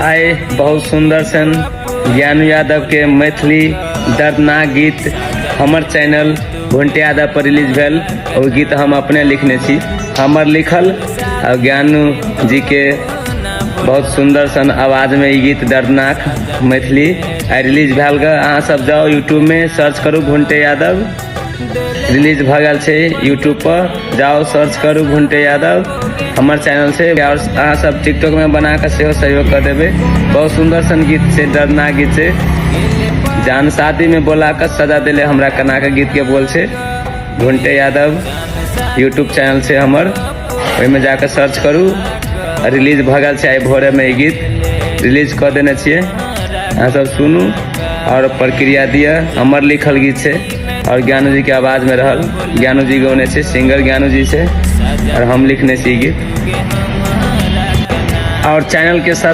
आए बहुत सुंदर सन ज्ञानू यादव के मैथिली दर्दनाक गीत हमर चैनल घंटे यादव पर रिलीज भेल। और गीत हम अपने लिखने छी, हमर लिखल और ज्ञानू जी के बहुत सुंदर सन आवाज में ये गीत दर्दनाक मैथिली आई रिलीज भेल ग। अहाँ सब जाओ यूट्यूब में सर्च करू घंटे यादव, रिलीज भ गल छे यूट्यूब पर, जाओ सर्च करू घंटे यादव हमर चैनल से। और अहाँ सब टिकटॉक में बना कर सेहो सहयोग कर देवे। बहुत सुंदर सन गीत से, दर्दनाक गीत से। जान शादी में बोला कर सजा दिले हमरा कना के गीत के बोल से। घंटे यादव यूट्यूब चैनल से हमर, में जाकर सर्च करू। रिलीज भ गल छे, आई भोरे में ये गीत रिलीज कर देने छिए। अहाँ सब सुनू और प्रक्रिया दिया। हमर लिखल गीत से और ज्ञानू जी के आवाज में रहल, ज्ञानू जी गौने से, सिंगर ज्ञानू जी से, और हम लिखने से गीत। और चैनल के साथ